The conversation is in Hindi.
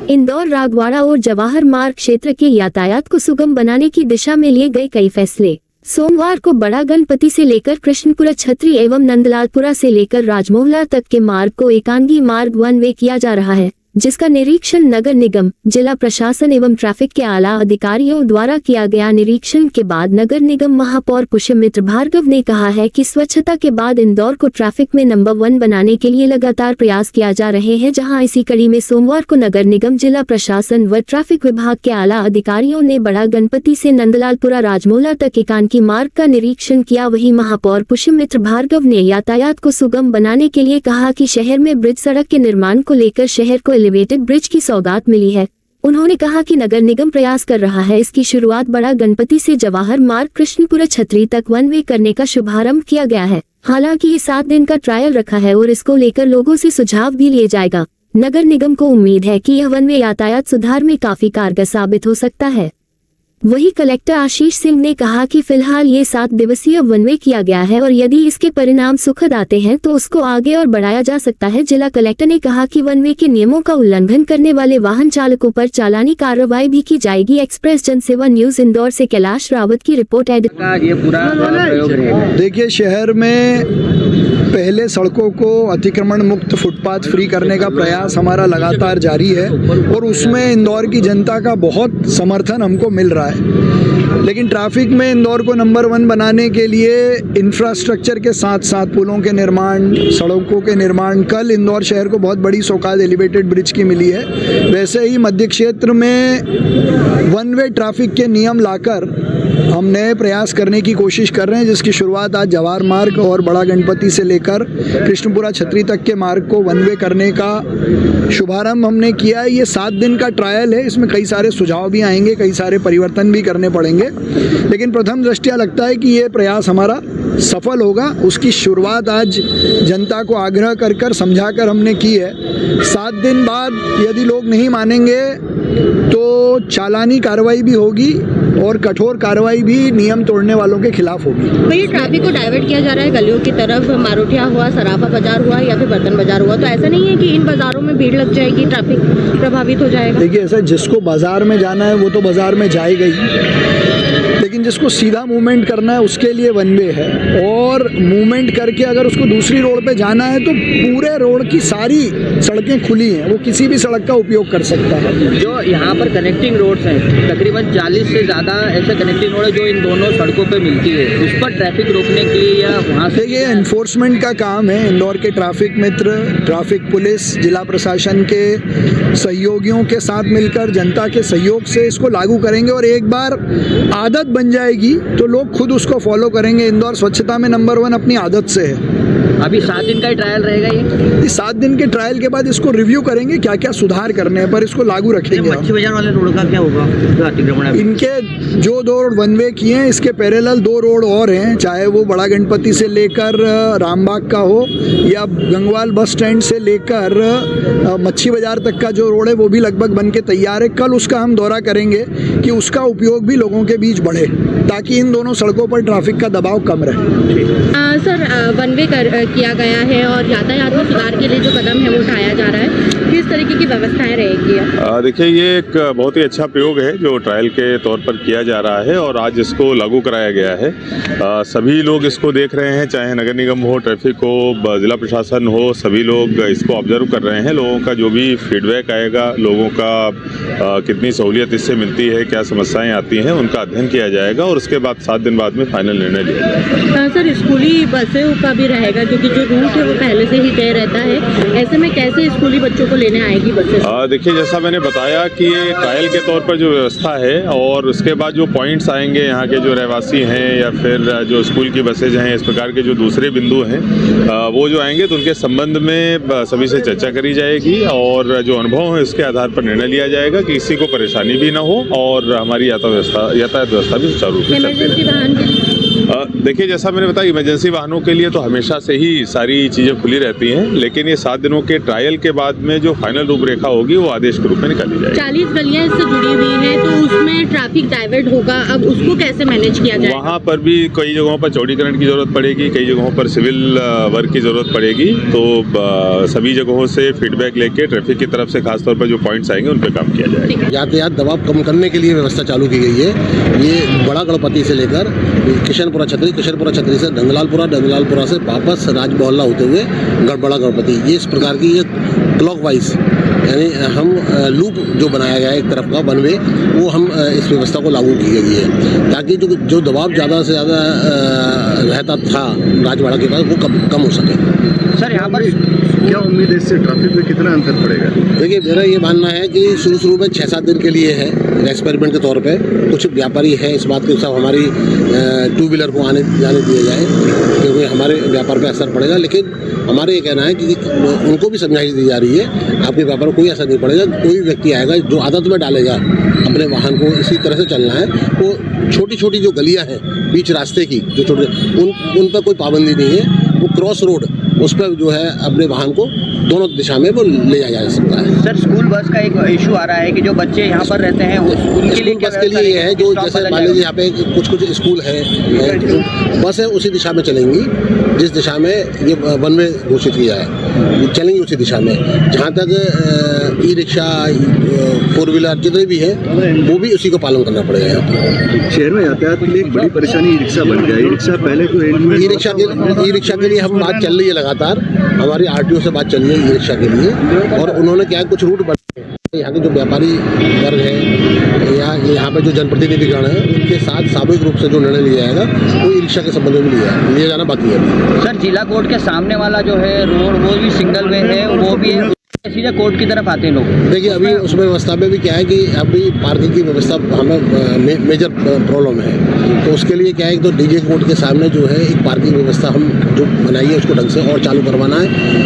इंदौर रागवाड़ा और जवाहर मार्ग क्षेत्र के यातायात को सुगम बनाने की दिशा में लिए गए कई फैसले। सोमवार को बड़ा गणपति से लेकर कृष्णपुरा छतरी एवं नंदलालपुरा से लेकर राजमोहला तक के मार्ग को एकांगी मार्ग वन वे किया जा रहा है, जिसका निरीक्षण नगर निगम, जिला प्रशासन एवं ट्रैफिक के आला अधिकारियों द्वारा किया गया। निरीक्षण के बाद नगर निगम महापौर पुष्यमित्र भार्गव ने कहा है कि स्वच्छता के बाद इंदौर को ट्रैफिक में नंबर 1 बनाने के लिए लगातार प्रयास किया जा रहे हैं। जहां इसी कड़ी में सोमवार को नगर निगम, जिला प्रशासन व ट्रैफिक विभाग के आला अधिकारियों ने बड़ा गणपति से नंदलालपुरा राजमोहला तक एकांकी मार्ग का निरीक्षण किया। वहीं महापौर पुष्यमित्र भार्गव ने यातायात को सुगम बनाने के लिए कहा कि शहर में ब्रिज सड़क के निर्माण को लेकर शहर को एलिवेटेड ब्रिज की सौगात मिली है। उन्होंने कहा कि नगर निगम प्रयास कर रहा है। इसकी शुरुआत बड़ा गणपति से जवाहर मार्ग कृष्णपुरा छतरी तक वन वे करने का शुभारंभ किया गया है। हालांकि ये 7 दिन का ट्रायल रखा है और इसको लेकर लोगों से सुझाव भी लिए जाएगा। नगर निगम को उम्मीद है कि यह वन वे यातायात सुधार में काफी कारगर साबित हो सकता है। वहीं कलेक्टर आशीष सिंह ने कहा कि फिलहाल ये 7 दिवसीय वन वे किया गया है और यदि इसके परिणाम सुखद आते हैं तो उसको आगे और बढ़ाया जा सकता है। जिला कलेक्टर ने कहा कि वन वे के नियमों का उल्लंघन करने वाले वाहन चालकों पर चालानी कार्रवाई भी की जाएगी। एक्सप्रेस जनसेवा न्यूज इंदौर से कैलाश रावत की रिपोर्ट। ये पूरा प्रयोग रहेगा। देखिए, शहर में पहले सड़कों को अतिक्रमण मुक्त, फुटपाथ फ्री करने का प्रयास हमारा लगातार जारी है और उसमें इंदौर की जनता का बहुत समर्थन हमको मिल रहा है। लेकिन ट्रैफिक में इंदौर को नंबर 1 बनाने के लिए इंफ्रास्ट्रक्चर के साथ साथ पुलों के निर्माण, सड़कों के निर्माण, कल इंदौर शहर को बहुत बड़ी सौगात एलिवेटेड ब्रिज की मिली है। वैसे ही मध्य क्षेत्र में वन वे ट्रैफिक के नियम लाकर हम नए प्रयास करने की कोशिश कर रहे हैं, जिसकी शुरुआत आज जवाहर मार्ग और बड़ा गणपति से लेकर कृष्णपुरा छतरी तक के मार्ग को वन वे करने का शुभारंभ हमने किया है। ये 7 दिन का ट्रायल है, इसमें कई सारे सुझाव भी आएंगे, कई सारे परिवर्तन भी करने पड़ेंगे, लेकिन प्रथम दृष्टया लगता है कि ये प्रयास हमारा सफल होगा। उसकी शुरुआत आज जनता को आग्रह कर समझा कर हमने की है। 7 दिन बाद यदि लोग नहीं मानेंगे तो चालानी कार्रवाई भी होगी और कठोर कार्रवाई भी नियम तोड़ने वालों के खिलाफ होगी। भाई, ट्रैफिक को डाइवर्ट किया जा रहा है गलियों की तरफ, मारोठिया हुआ, सराफा बाजार हुआ या फिर बर्तन बाजार हुआ, तो ऐसा नहीं है कि इन बाजारों में भीड़ लग जाएगी, ट्रैफिक प्रभावित हो जाएगा? देखिए, ऐसा जिसको बाजार में जाना है वो तो बाजार में जाएगा ही, लेकिन जिसको सीधा मूवमेंट करना है उसके लिए वन वे है। और मूवमेंट करके अगर उसको दूसरी रोड पे जाना है तो पूरे रोड की सारी सड़कें खुली हैं, वो किसी भी सड़क का उपयोग कर सकता है। जो यहाँ पर कनेक्टिंग रोड्स हैं, तकरीबन 40 से ज़्यादा ऐसे कनेक्टिंग रोड है जो इन दोनों सड़कों पे मिलती है, उस पर ट्रैफिक रोकने के लिए या वहाँ से ये एनफोर्समेंट का काम है। इंदौर के ट्रैफिक मित्र, ट्रैफिक पुलिस, जिला प्रशासन के सहयोगियों के साथ मिलकर जनता के सहयोग से इसको लागू करेंगे और एक बार आदत बन जाएगी तो लोग खुद उसको फॉलो करेंगे। इंदौर स्वच्छता में नंबर 1 अपनी आदत से है। अभी 7 दिन का ट्रायल रहेगा ये? 7 दिन के ट्रायल के बाद इसको रिव्यू करेंगे, क्या क्या सुधार करने हैं, पर इसको लागू रखेंगे। मच्छी बाजार वाले रोड का क्या होगा जो अतिक्रमण है? इनके जो 2 रोड वन वे किए हैं, इसके पैरेलल 2 रोड और हैं, चाहे वो बड़ा गणपति से लेकर रामबाग का हो या गंगवाल बस स्टैंड से लेकर मच्छी बाजार तक का जो रोड है वो भी लगभग बन के तैयार है। कल उसका हम दौरा करेंगे कि उसका उपयोग भी लोगों के बीच बढ़े ताकि इन दोनों सड़कों पर ट्रैफिक का दबाव कम रहे। सर, वन वे किया गया है और यातायात में सुधार के लिए जो कदम है वो उठाया जा रहा है, किस तरीके की व्यवस्थाएं रहेगी? देखिए, ये एक बहुत ही अच्छा प्रयोग है जो ट्रायल के तौर पर किया जा रहा है और आज इसको लागू कराया गया है। सभी लोग इसको देख रहे हैं, चाहे नगर निगम हो, ट्रैफिक हो, जिला प्रशासन हो, सभी लोग इसको ऑब्जर्व कर रहे हैं। लोगों का जो भी फीडबैक आएगा, लोगों का कितनी सहूलियत इससे मिलती है, क्या समस्याएं आती हैं, उनका अध्ययन किया जाएगा और उसके बाद 7 दिन बाद में फाइनल निर्णय लिया जाएगा। सर, स्कूली बसें का भी रहेगा क्योंकि जो रूट है वो पहले से ही तय रहता है, ऐसे में कैसे स्कूली बच्चों को लेने आएगी बसें? देखिए, जैसा मैंने बताया कि ये ट्रायल के तौर पर जो व्यवस्था है और उसके बाद जो पॉइंट्स आएंगे, यहाँ के जो रहवासी हैं या फिर जो स्कूल की बसेज हैं, इस प्रकार के जो दूसरे बिंदु हैं वो जो आएंगे तो उनके संबंध में सभी से चर्चा करी जाएगी और जो अनुभव है उसके आधार पर निर्णय लिया जाएगा कि किसी को परेशानी भी ना हो और हमारी यातायात व्यवस्था भी सुचारू रूप से चलती रहे। देखिए, जैसा मैंने बताया, इमरजेंसी वाहनों के लिए तो हमेशा से ही सारी चीज़ें खुली रहती हैं, लेकिन ये 7 दिनों के ट्रायल के बाद में जो फाइनल रूपरेखा होगी वो आदेश के रूप में निकाली जाएगी। 40 गलियां इससे जुड़ी हुई हैं, तो उसमें ट्रैफिक डाइवर्ट होगा, अब उसको कैसे मैनेज किया जाए? वहाँ पर भी कई जगहों पर चौड़ीकरण की जरूरत पड़ेगी, कई जगहों पर सिविल वर्क की जरूरत पड़ेगी। तो सभी जगहों से फीडबैक लेके ट्रैफिक की तरफ से खासतौर पर जो पॉइंट्स आएंगे उन पर काम किया जाएगा। यातायात दबाव कम करने के लिए व्यवस्था चालू की गई है। ये बड़ा गणपति से लेकर किशनपुरा छतरी से डंगलालपुरा से वापस राज मोहल्ला होते हुए बड़ा गणपति, ये इस प्रकार की ये क्लॉकवाइज यानी हम लूप जो बनाया गया है एक तरफ का वन वे, वो हम इस व्यवस्था को लागू की गई है ताकि जो दबाव ज़्यादा से ज़्यादा रहता था राजवाड़ा के पास वो कम हो सके। सर यहाँ पर क्या उम्मीद है इससे ट्रैफिक में कितना अंतर पड़ेगा? देखिए, मेरा ये मानना है कि शुरू में 6-7 दिन के लिए है एक्सपेरिमेंट के तौर पे। कुछ व्यापारी है इस बात के सब हमारी 2 व्हीलर को आने जाने दिया जाए क्योंकि हमारे व्यापार पे असर पड़ेगा, लेकिन हमारे ये कहना है कि उनको भी समझाइश दी जा रही है आपके व्यापार को कोई असर नहीं पड़ेगा। कोई व्यक्ति आएगा जो आदत में डालेगा अपने वाहन को इसी तरह से चलना है, वो छोटी छोटी जो गलियाँ हैं बीच रास्ते की जो छोटे उन पर कोई पाबंदी नहीं है। वो क्रॉस रोड उस पर जो है अपने वाहन को दोनों दिशा में वो ले जाया जा सकता है। सर स्कूल बस का एक इशू आ रहा है कि जो बच्चे यहाँ पर रहते हैं उनके लिए बस के लिए ये है जो जैसे मान लीजिए यहाँ पे कुछ स्कूल है जो बस है उसी दिशा में चलेंगी जिस दिशा में ये वन वे घोषित किया है, चलेंगी उसी दिशा में। जहाँ तक ई रिक्शा 4 व्हीलर जितने भी है वो भी उसी को पालन करना पड़ेगा। यहाँ पर शहर में यातायात के लिए एक बड़ी परेशानी ई रिक्शा बन गया। ई रिक्शा पहले तो ई रिक्शा के लिए हम बात चल रही है लगातार, हमारी RTO से बात चल रही है ई रिक्शा के लिए, और उन्होंने क्या कुछ रूट बनाए यहाँ के जो व्यापारी वर्ग है या यहाँ पे जो जनप्रतिनिधिगण है उनके साथ सामूहिक रूप से जो निर्णय लिया जाएगा वो ई रिक्शा के संबंध में लिया जाना बाकी है। सर जिला कोर्ट के सामने वाला जो है रोड वो भी सिंगल वे है, वो भी सीधे कोर्ट की तरफ आते हैं लोग। देखिए, अभी उसमें व्यवस्था में भी क्या है कि अभी पार्किंग की व्यवस्था हमें मेजर प्रॉब्लम है, तो उसके लिए क्या है तो DJ कोर्ट के सामने जो है एक पार्किंग व्यवस्था हम जो बनाई है उसको ढंग से और चालू करवाना है।